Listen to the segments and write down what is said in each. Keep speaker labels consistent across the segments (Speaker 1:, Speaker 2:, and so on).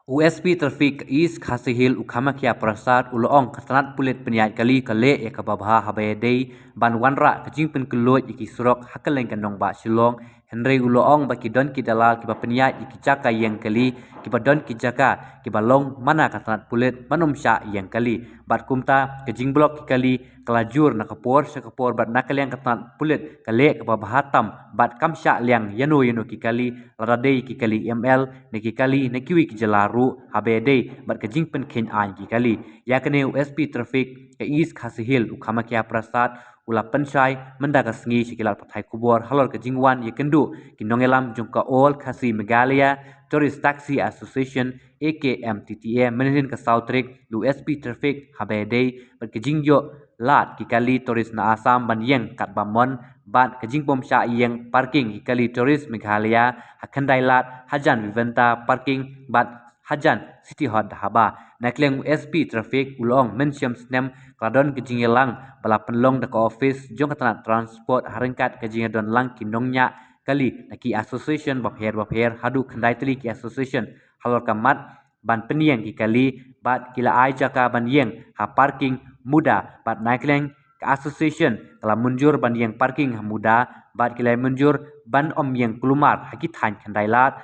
Speaker 1: USB traffic East Khasihil Ukamakia Prasad Ulong Tnad Pulit Pynïaid Kali Kale Ekababha Habedei Ban Wanra Kajingpen Kulot Iki Surok Hakaleng Kanong Ba Shillong Henry Ulong Baki Don Ki Dalal Kiba Pynïaid Iki Chaka Yang Kali Kiba Don Ki Jaka Kiba Long Mana Tnad Pulit Manum Shah Yang Kali Bat Kumta Kajing Blok Kali Kalajur Nakapor Sakapor Bat Nakaleng Tnad Pulit Kale Kababahatam Bat Kamsha Liang Yano Kikali Laradei Kikali ML Nekikali Nekiwi Kijalaru Habedei Bat Kajingpen Ken An Kikali Yakane USP Traffic ke East Khasihil Ukamakia Prasad Ula Penshai Mendagasngi Shikilat Patai Kubor Halor Kajingwan Yekendu Kinongelam Jungka All Khasi Megalia Tourist Taxi Association AKMTTA Menin Kasautrik USP Traffic Habedei Bat Kajingyo Lat Kikali Tourist na Assam Banyeng Kat Bamon Bat Kajingpom Sha Yang Parking Kikali Tourist Meghalaya Hakandai Lat Hajan Viventa Parking Bat Hajan City Hot Dhaba Nakleng USP Traffic Ulong Mensiam Snem Kladon Kajingelang Bala Penlong Deka Office Jong Katanat Transport Haringkat Kajingedon Lang Kinongnya Kali Naki Association Bapher Hadu Kandai Teli Ki Association Halor Kamat Ban Penyeng Kikali Bat Kila Ai Jaka Ban Yeng Ha Parking Muda Bat Nakleng ke Association Kala Munjur Ban Yeng Parking Muda Bat Kila Munjur Ban Om Yeng Kulumar Hakitan Kandai Lat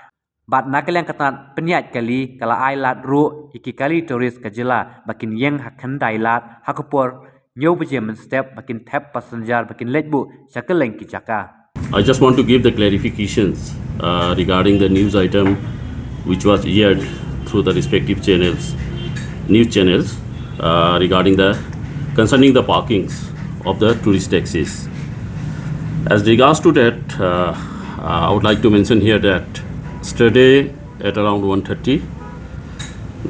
Speaker 1: Bat Nakaleng Katanat Pynïaid Kali Kala Ai Lat Ru Iki Kali Tourist Kajila Bakin Yeng Hakandai Lat Hakapor Nyo Bajem Step Bakin Tap Passenger Bakin Letbu Shakaleng Kijaka.
Speaker 2: I just want to give the clarifications regarding the news item which was aired through the respective news channels regarding concerning the parkings of the tourist taxis. As regards to that, I would like to mention here that yesterday at around 1:30,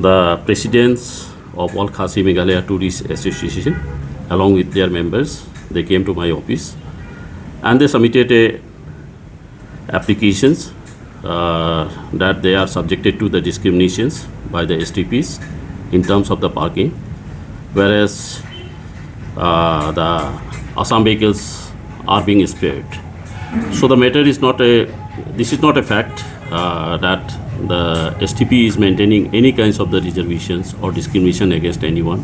Speaker 2: the presidents of all Khasi Meghalaya Tourist Association, along with their members, they came to my office and they submitted applications that they are subjected to the discriminations by the STPs in terms of the parking, whereas the Assam vehicles are being spared. So the matter is this is not a fact that the STP is maintaining any kinds of the reservations or discrimination against anyone.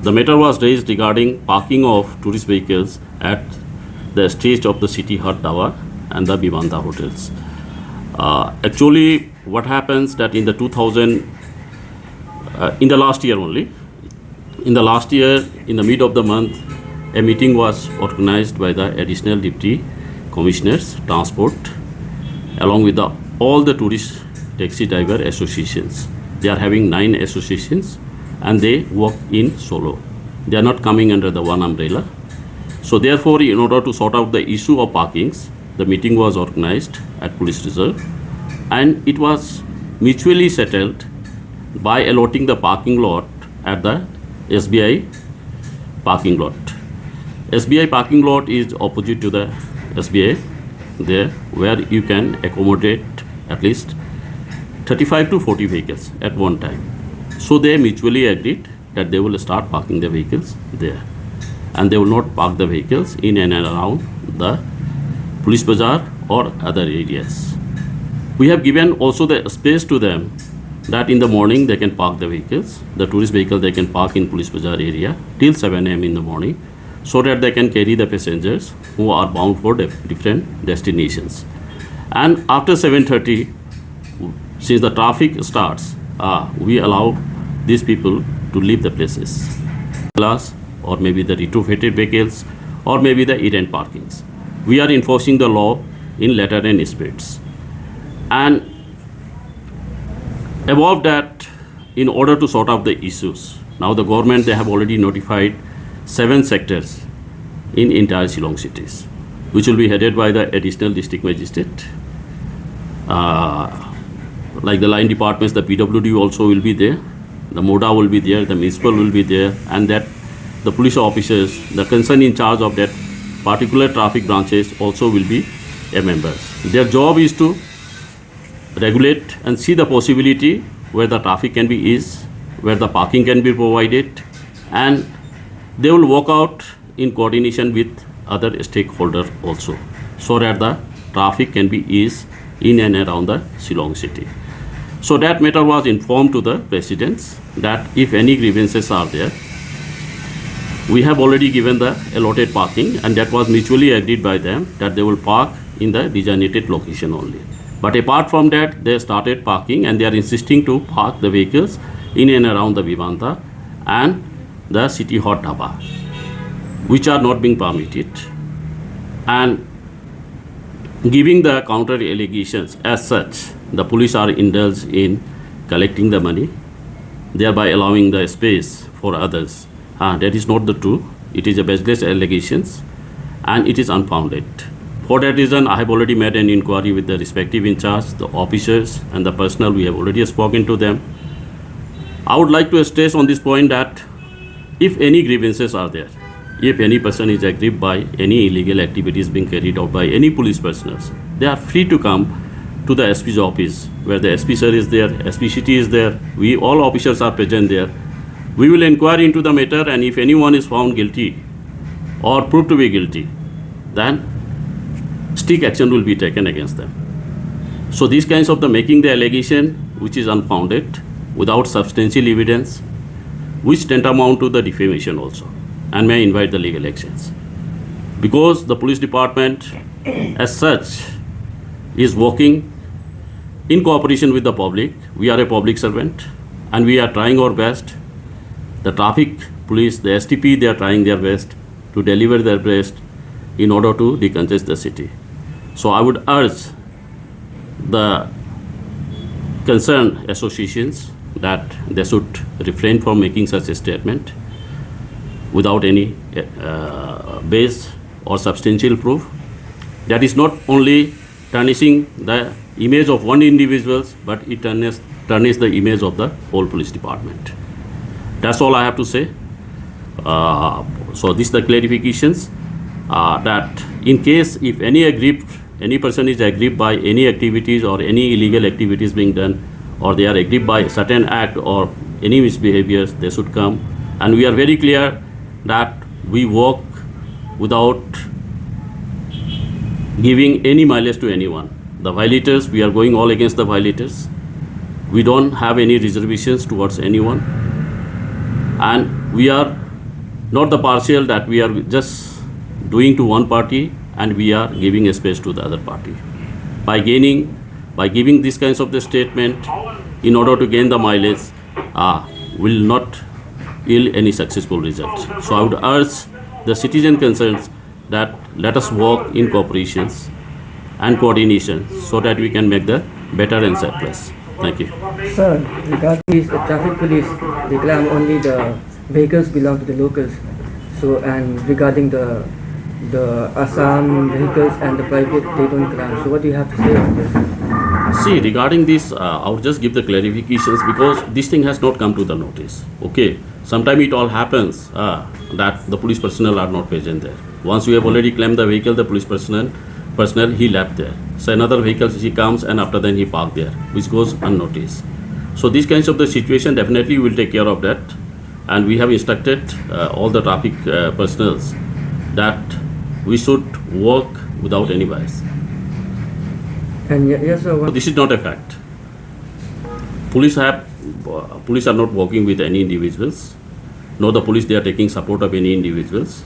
Speaker 2: The matter was raised regarding parking of tourist vehicles at the stage of the City Hut Tower and the Vivanta hotels. Actually, what happens that in the last year only, in the mid of the month, a meeting was organized by the additional deputy commissioners, transport, along with all the tourist taxi driver associations. They are having 9 associations and they work in solo. They are not coming under the one umbrella. So therefore, in order to sort out the issue of parkings, the meeting was organized at Police Reserve and it was mutually settled by allotting the parking lot at the SBI parking lot. SBI parking lot is opposite to the SBI there, where you can accommodate at least 35 to 40 vehicles at one time. So they mutually agreed that they will start parking the vehicles there and they will not park the vehicles in and around the Police Bazaar or other areas. We have given also the space to them that in the morning they can park the vehicles, the tourist vehicle they can park in Police Bazaar area till 7 AM in the morning, so that they can carry the passengers who are bound for different destinations. And after 7:30, since the traffic starts, we allow these people to leave the places, or maybe the retrofitted vehicles, or maybe the errant parkings. We are enforcing the law in letter and spirits. And above that, in order to sort out the issues, now the government, they have already notified 7 sectors in entire Shillong cities, which will be headed by the additional district magistrate. Like the line departments, the PWD also will be there, the MODA will be there, the municipal will be there, and that the police officers, the concern in charge of that particular traffic branches also will be a member. Their job is to regulate and see the possibility where the traffic can be eased, where the parking can be provided, and they will work out in coordination with other stakeholders also, so that the traffic can be eased in and around the Shillong city. So that matter was informed to the presidents that if any grievances are there, we have already given the allotted parking, and that was mutually agreed by them that they will park in the designated location only. But apart from that, they started parking, and they are insisting to park the vehicles in and around the Vivanta and the city hot dhaba, which are not being permitted, and giving the counter allegations. As such, the police are indulged in collecting the money, thereby allowing the space for others. That is not the true. It is a baseless allegations, and it is unfounded. For that reason, I have already made an inquiry with the respective in charge, the officers and the personnel. We have already spoken to them. I would like to stress on this point that if any grievances are there, if any person is aggrieved by any illegal activities being carried out by any police personnel, they are free to come to the SP's office, where the SP sir is there, SP city is there. We all officers are present there. We will inquire into the matter, and if anyone is found guilty or proved to be guilty, then strict action will be taken against them. So these kinds of the making the allegation which is unfounded without substantial evidence, which tantamount to the defamation also, and may invite the legal actions. Because the police department as such is working in cooperation with the public. We are a public servant, and we are trying our best. The traffic police, the STP, they are trying their best to deliver their best in order to decongest the city. So I would urge the concerned associations that they should refrain from making such a statement without any base or substantial proof. That is not only tarnishing the image of one individual, but it tarnishes the image of the whole police department. That's all I have to say. So these are the clarifications that in case if any person is aggrieved by any activities or any illegal activities being done, or they are aggrieved by a certain act or any misbehaviors, they should come. And we are very clear that we work without giving any mileage to anyone. The violators, we are going all against the violators. We don't have any reservations towards anyone. And we are not the partial that we are just doing to one party and we are giving a space to the other party. By giving these kinds of the statement in order to gain the mileage, will not yield any successful results. So I would urge the citizen concerns that let us work in cooperations and coordination so that we can make the better and safe place. Thank you.
Speaker 3: Sir, regarding this, the traffic police, they claim only the vehicles belong to the locals. So, and regarding the Assam vehicles and the private, they don't claim. So what do you have to say on this?
Speaker 2: See, regarding this, I would just give the clarifications because this thing has not come to the notice. Okay, sometimes it all happens that the police personnel are not present there. Once we have already claimed the vehicle, the police personnel he left there. So another vehicle he comes and after then he parked there, which goes unnoticed. So these kinds of the situation definitely we will take care of that, and we have instructed all the traffic personnel that we should work without any bias.
Speaker 3: And yes, sir.
Speaker 2: So this is not a fact. Police are not working with any individuals. Nor the police they are taking support of any individuals.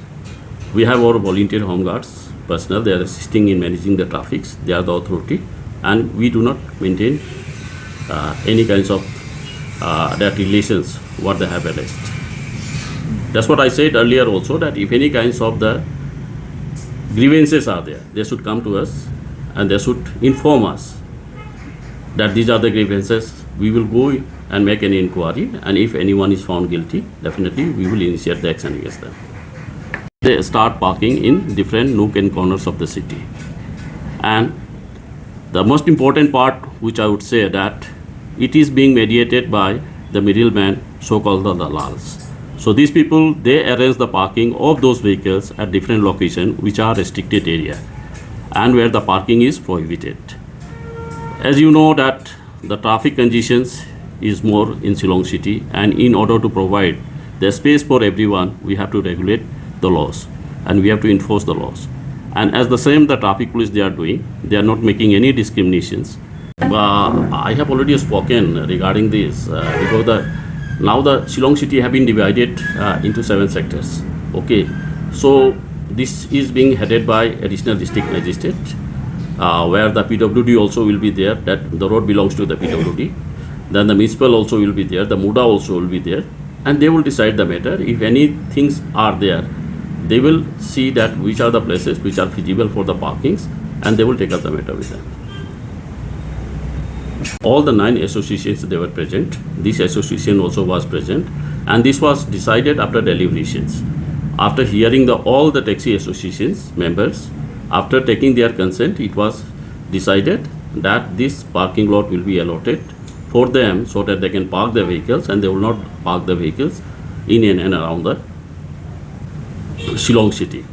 Speaker 2: We have our volunteer home guards personnel. They are assisting in managing the traffic. They are the authority, and we do not maintain any kinds of that relations what they have alleged. That's what I said earlier also, that if any kinds of the grievances are there, they should come to us and they should inform us that these are the grievances. We will go and make an inquiry, and if anyone is found guilty, definitely we will initiate the action against them. They start parking in different nook and corners of the city. And the most important part, which I would say, that it is being mediated by the middleman, so-called the Dalals. So these people, they arrange the parking of those vehicles at different locations which are restricted area and where the parking is prohibited. As you know that the traffic congestions is more in Shillong city, and in order to provide the space for everyone, we have to regulate the laws and we have to enforce the laws. And as the same the traffic police they are doing, they are not making any discriminations. I have already spoken regarding this because now the Shillong city have been divided into 7 sectors. Okay, so this is being headed by additional district magistrate, where the PWD also will be there. That the road belongs to the PWD. Then the municipal also will be there. The MUDA also will be there, and they will decide the matter. If any things are there, they will see that which are the places which are feasible for the parkings, and they will take up the matter with them. All the 9 associations, they were present. This association also was present, and this was decided after deliberations. After hearing all the taxi associations members, after taking their consent, it was decided that this parking lot will be allotted for them so that they can park their vehicles, and they will not park the vehicles in and around the Shillong city.